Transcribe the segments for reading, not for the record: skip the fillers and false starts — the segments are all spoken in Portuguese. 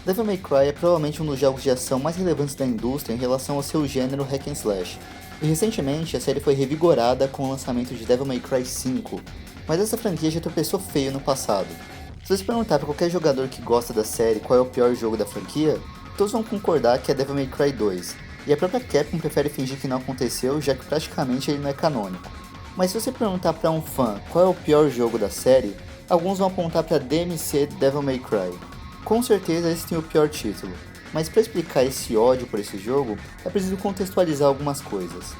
Devil May Cry é provavelmente um dos jogos de ação mais relevantes da indústria em relação ao seu gênero hack and slash, e recentemente a série foi revigorada com o lançamento de Devil May Cry 5, mas essa franquia já tropeçou feio no passado. Se você perguntar para qualquer jogador que gosta da série qual é o pior jogo da franquia, todos vão concordar que é Devil May Cry 2, e a própria Capcom prefere fingir que não aconteceu, já que praticamente ele não é canônico. Mas se você perguntar para um fã qual é o pior jogo da série, alguns vão apontar para DMC Devil May Cry. Com certeza esse tem o pior título, mas para explicar esse ódio por esse jogo, é preciso contextualizar algumas coisas.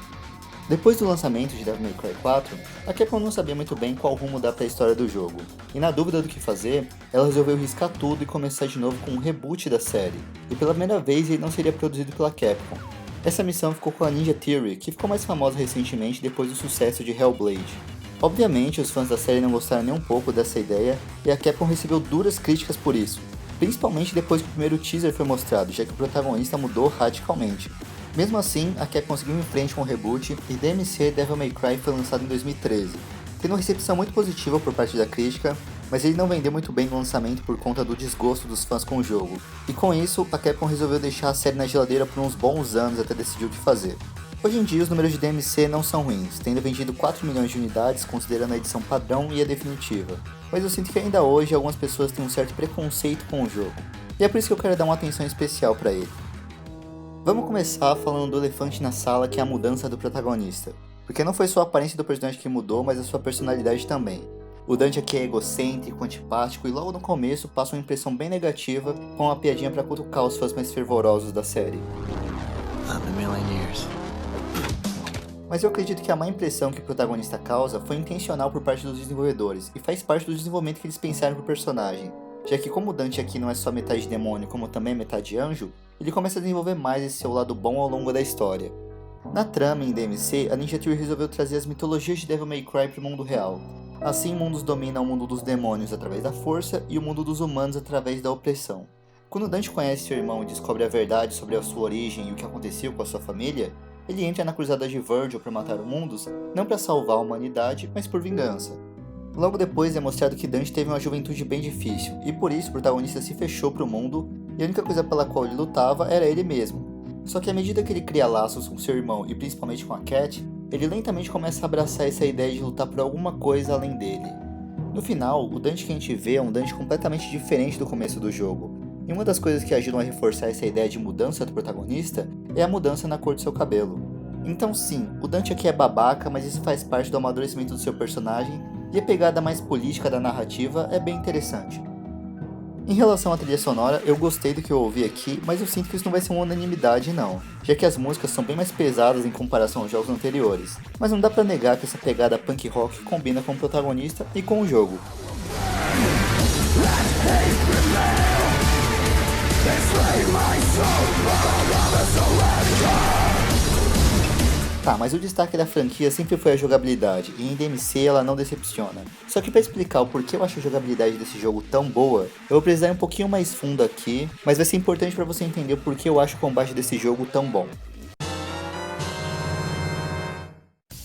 Depois do lançamento de Devil May Cry 4, a Capcom não sabia muito bem qual rumo dar para a história do jogo, e na dúvida do que fazer, ela resolveu riscar tudo e começar de novo com um reboot da série, e pela primeira vez ele não seria produzido pela Capcom. Essa missão ficou com a Ninja Theory, que ficou mais famosa recentemente depois do sucesso de Hellblade. Obviamente, os fãs da série não gostaram nem um pouco dessa ideia, e a Capcom recebeu duras críticas por isso, principalmente depois que o primeiro teaser foi mostrado, já que o protagonista mudou radicalmente. Mesmo assim, a Capcom seguiu em frente com o reboot e DMC Devil May Cry foi lançado em 2013, tendo uma recepção muito positiva por parte da crítica, mas ele não vendeu muito bem no lançamento por conta do desgosto dos fãs com o jogo, e com isso, a Capcom resolveu deixar a série na geladeira por uns bons anos até decidir o que fazer. Hoje em dia, os números de DMC não são ruins, tendo vendido 4 milhões de unidades considerando a edição padrão e a definitiva, mas eu sinto que ainda hoje algumas pessoas têm um certo preconceito com o jogo, e é por isso que eu quero dar uma atenção especial para ele. Vamos começar falando do elefante na sala, que é a mudança do protagonista, porque não foi só a aparência do personagem que mudou, mas a sua personalidade também. O Dante aqui é egocêntrico, antipático e logo no começo passa uma impressão bem negativa com uma piadinha para cutucar os fãs mais fervorosos da série. Mas eu acredito que a má impressão que o protagonista causa foi intencional por parte dos desenvolvedores e faz parte do desenvolvimento que eles pensaram pro personagem, já que como o Dante aqui não é só metade demônio como também é metade anjo, ele começa a desenvolver mais esse seu lado bom ao longo da história. Na trama em DMC, a Ninja Theory resolveu trazer as mitologias de Devil May Cry para o mundo real. Assim, mundos dominam o mundo dos demônios através da força e o mundo dos humanos através da opressão. Quando Dante conhece seu irmão e descobre a verdade sobre a sua origem e o que aconteceu com a sua família, ele entra na cruzada de Virgil para matar o Mundus, não para salvar a humanidade, mas por vingança. Logo depois é mostrado que Dante teve uma juventude bem difícil, e por isso o protagonista se fechou para o mundo, e a única coisa pela qual ele lutava era ele mesmo. Só que à medida que ele cria laços com seu irmão e principalmente com a Cat, ele lentamente começa a abraçar essa ideia de lutar por alguma coisa além dele. No final, o Dante que a gente vê é um Dante completamente diferente do começo do jogo, e uma das coisas que ajudam a reforçar essa ideia de mudança do protagonista é a mudança na cor do seu cabelo. Então sim, o Dante aqui é babaca, mas isso faz parte do amadurecimento do seu personagem, e a pegada mais política da narrativa é bem interessante. Em relação à trilha sonora, eu gostei do que eu ouvi aqui, mas eu sinto que isso não vai ser uma unanimidade não, já que as músicas são bem mais pesadas em comparação aos jogos anteriores, mas não dá pra negar que essa pegada punk rock combina com o protagonista e com o jogo. Tá, mas o destaque da franquia sempre foi a jogabilidade, e em DMC ela não decepciona. Só que para explicar o porquê eu acho a jogabilidade desse jogo tão boa, eu vou precisar ir um pouquinho mais fundo aqui, mas vai ser importante para você entender o porquê eu acho o combate desse jogo tão bom.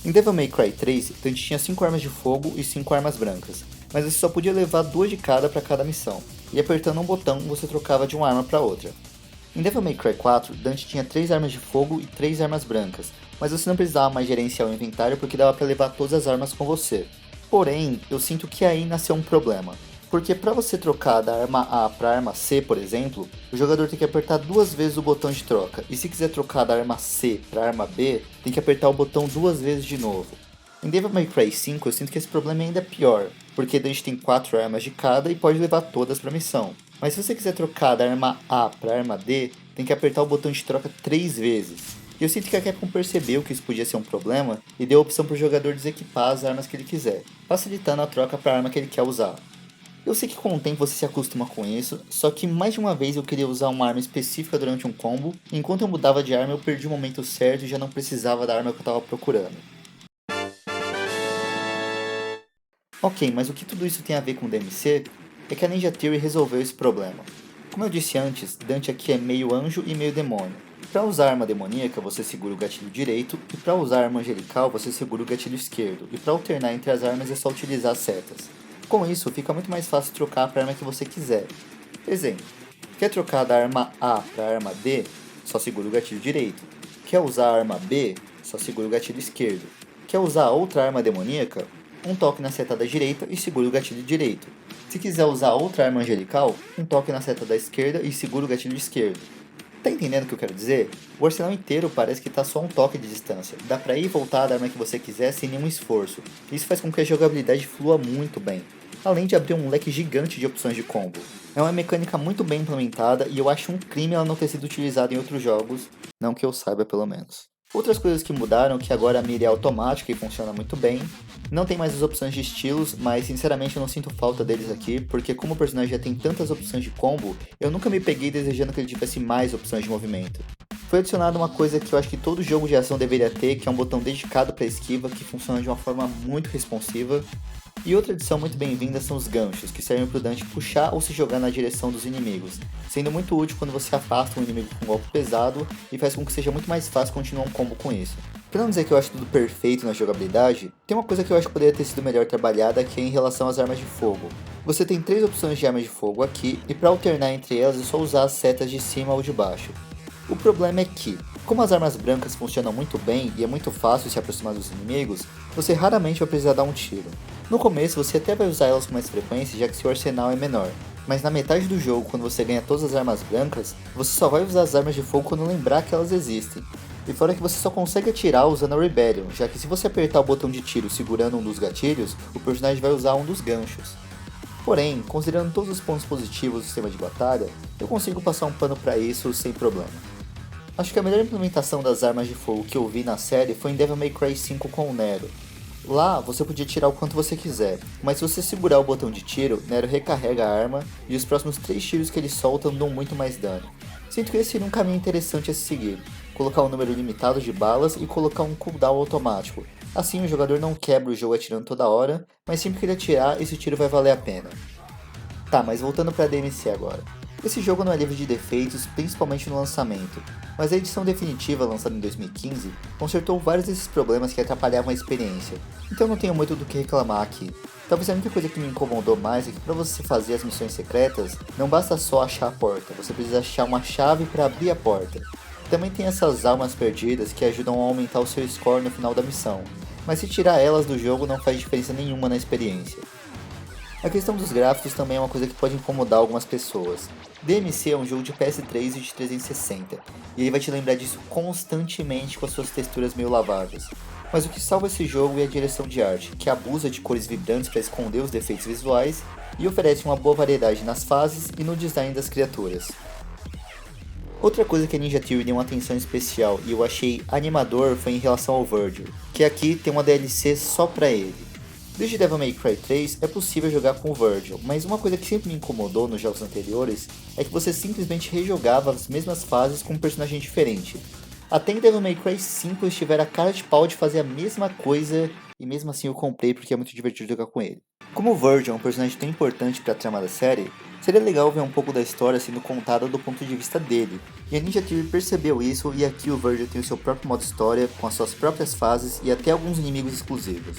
Em Devil May Cry 3, a gente tinha 5 armas de fogo e 5 armas brancas, mas você só podia levar 2 de cada para cada missão, e apertando um botão você trocava de uma arma para outra. Em Devil May Cry 4, Dante tinha 3 armas de fogo e 3 armas brancas, mas você não precisava mais gerenciar o inventário porque dava para levar todas as armas com você. Porém, eu sinto que aí nasceu um problema, porque para você trocar da arma A para a arma C, por exemplo, o jogador tem que apertar 2 vezes o botão de troca, e se quiser trocar da arma C para a arma B, tem que apertar o botão 2 vezes de novo. Em Devil May Cry 5 eu sinto que esse problema é ainda pior, porque Dante tem 4 armas de cada e pode levar todas para a missão. Mas se você quiser trocar da arma A para a arma D, tem que apertar o botão de troca 3 vezes. E eu sinto que a Capcom percebeu que isso podia ser um problema e deu a opção para o jogador desequipar as armas que ele quiser, facilitando a troca para a arma que ele quer usar. Eu sei que com o tempo você se acostuma com isso, só que mais de uma vez eu queria usar uma arma específica durante um combo, e enquanto eu mudava de arma eu perdi o momento certo e já não precisava da arma que eu estava procurando. Ok, mas o que tudo isso tem a ver com DMC é que a Ninja Theory resolveu esse problema. Como eu disse antes, Dante aqui é meio anjo e meio demônio. Para usar a arma demoníaca você segura o gatilho direito, e para usar a arma angelical você segura o gatilho esquerdo, e para alternar entre as armas é só utilizar as setas. Com isso, fica muito mais fácil trocar para a arma que você quiser. Exemplo, Quer trocar da arma A para a arma D? Só segura o gatilho direito. Quer usar a arma B? Só segura o gatilho esquerdo. Quer usar outra arma demoníaca? Um toque na seta da direita e segura o gatilho direito. Se quiser usar outra arma angelical, um toque na seta da esquerda e segura o gatilho esquerdo. Tá entendendo o que eu quero dizer? O arsenal inteiro parece que tá só um toque de distância. Dá pra ir e voltar da arma que você quiser sem nenhum esforço. Isso faz com que a jogabilidade flua muito bem, além de abrir um leque gigante de opções de combo. É uma mecânica muito bem implementada e eu acho um crime ela não ter sido utilizada em outros jogos, não que eu saiba pelo menos. Outras coisas que mudaram que agora a mira é automática e funciona muito bem. Não tem mais as opções de estilos, mas sinceramente eu não sinto falta deles aqui, porque como o personagem já tem tantas opções de combo, eu nunca me peguei desejando que ele tivesse mais opções de movimento. Foi adicionada uma coisa que eu acho que todo jogo de ação deveria ter, que é um botão dedicado para esquiva, que funciona de uma forma muito responsiva. E outra adição muito bem-vinda são os ganchos, que servem para o Dante puxar ou se jogar na direção dos inimigos, sendo muito útil quando você afasta um inimigo com um golpe pesado e faz com que seja muito mais fácil continuar um combo com isso. Pra não dizer que eu acho tudo perfeito na jogabilidade, tem uma coisa que eu acho que poderia ter sido melhor trabalhada, que é em relação às armas de fogo. Você tem 3 opções de armas de fogo aqui, e para alternar entre elas é só usar as setas de cima ou de baixo. O problema é que, como as armas brancas funcionam muito bem e é muito fácil se aproximar dos inimigos, você raramente vai precisar dar um tiro. No começo você até vai usar elas com mais frequência, já que seu arsenal é menor, mas na metade do jogo, quando você ganha todas as armas brancas, você só vai usar as armas de fogo quando lembrar que elas existem. E fora que você só consegue atirar usando a Rebellion, já que se você apertar o botão de tiro segurando um dos gatilhos, o personagem vai usar um dos ganchos. Porém, considerando todos os pontos positivos do sistema de batalha, eu consigo passar um pano pra isso sem problema. Acho que a melhor implementação das armas de fogo que eu vi na série foi em Devil May Cry 5 com o Nero. Lá, você podia tirar o quanto você quiser, mas se você segurar o botão de tiro, Nero recarrega a arma e os próximos 3 tiros que ele solta dão muito mais dano. Sinto que esse seria um caminho interessante a se seguir, colocar um número limitado de balas e colocar um cooldown automático. Assim o jogador não quebra o jogo atirando toda hora, mas sempre que ele atirar, esse tiro vai valer a pena. Tá, mas voltando pra DMC agora. Esse jogo não é livre de defeitos, principalmente no lançamento, mas a edição definitiva, lançada em 2015, consertou vários desses problemas que atrapalhavam a experiência, então não tenho muito do que reclamar aqui. Talvez a única coisa que me incomodou mais é que para você fazer as missões secretas, não basta só achar a porta, você precisa achar uma chave para abrir a porta. Também tem essas almas perdidas que ajudam a aumentar o seu score no final da missão, mas se tirar elas do jogo não faz diferença nenhuma na experiência. A questão dos gráficos também é uma coisa que pode incomodar algumas pessoas. DMC é um jogo de PS3 e de 360, e ele vai te lembrar disso constantemente com as suas texturas meio lavadas. Mas o que salva esse jogo é a direção de arte, que abusa de cores vibrantes para esconder os defeitos visuais e oferece uma boa variedade nas fases e no design das criaturas. Outra coisa que a Ninja Theory deu uma atenção especial e eu achei animador foi em relação ao Virgil, que aqui tem uma DLC só pra ele. Desde Devil May Cry 3 é possível jogar com o Virgil, mas uma coisa que sempre me incomodou nos jogos anteriores é que você simplesmente rejogava as mesmas fases com um personagem diferente. Até em Devil May Cry 5 eles tiveram a cara de pau de fazer a mesma coisa e mesmo assim eu comprei porque é muito divertido jogar com ele. Como o Virgil é um personagem tão importante para a trama da série, seria legal ver um pouco da história sendo contada do ponto de vista dele. E a Ninja Theory percebeu isso e aqui o Virgil tem o seu próprio modo história, com as suas próprias fases e até alguns inimigos exclusivos.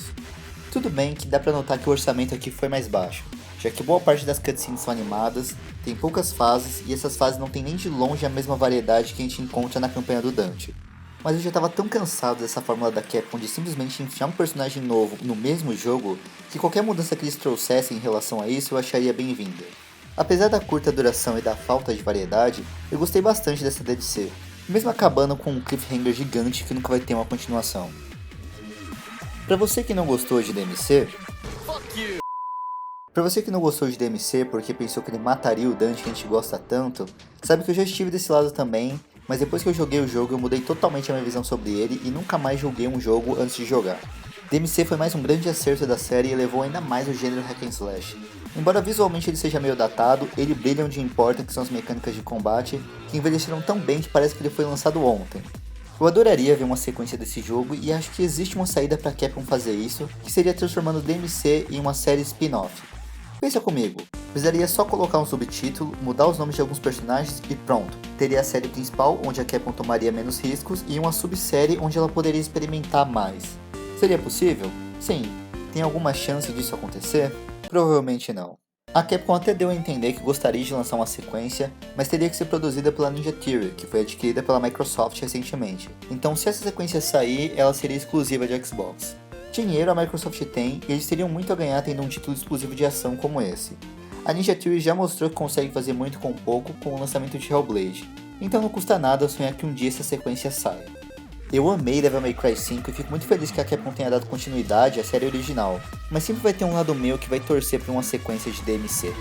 Tudo bem que dá pra notar que o orçamento aqui foi mais baixo, já que boa parte das cutscenes são animadas, tem poucas fases e essas fases não tem nem de longe a mesma variedade que a gente encontra na campanha do Dante. Mas eu já tava tão cansado dessa fórmula da Capcom de simplesmente enfiar um personagem novo no mesmo jogo, que qualquer mudança que eles trouxessem em relação a isso eu acharia bem-vinda. Apesar da curta duração e da falta de variedade, eu gostei bastante dessa DLC, mesmo acabando com um cliffhanger gigante que nunca vai ter uma continuação. Pra você que não gostou de DMC, porque pensou que ele mataria o Dante que a gente gosta tanto, sabe que eu já estive desse lado também, mas depois que eu joguei o jogo eu mudei totalmente a minha visão sobre ele e nunca mais joguei um jogo antes de jogar. DMC foi mais um grande acerto da série e elevou ainda mais o gênero hack and slash. Embora visualmente ele seja meio datado, ele brilha onde importa, que são as mecânicas de combate, que envelheceram tão bem que parece que ele foi lançado ontem. Eu adoraria ver uma sequência desse jogo e acho que existe uma saída para Capcom fazer isso, que seria transformando DMC em uma série spin-off. Pensa comigo, precisaria só colocar um subtítulo, mudar os nomes de alguns personagens e pronto, teria a série principal onde a Capcom tomaria menos riscos e uma subsérie onde ela poderia experimentar mais. Seria possível? Sim. Tem alguma chance disso acontecer? Provavelmente não. A Capcom até deu a entender que gostaria de lançar uma sequência, mas teria que ser produzida pela Ninja Theory, que foi adquirida pela Microsoft recentemente. Então, se essa sequência sair, ela seria exclusiva de Xbox. Dinheiro a Microsoft tem e eles teriam muito a ganhar tendo um título exclusivo de ação como esse. A Ninja Theory já mostrou que consegue fazer muito com pouco com o lançamento de Hellblade, então não custa nada sonhar que um dia essa sequência saia. Eu amei Devil May Cry 5 e fico muito feliz que a Capcom tenha dado continuidade à série original, mas sempre vai ter um lado meu que vai torcer por uma sequência de DMC.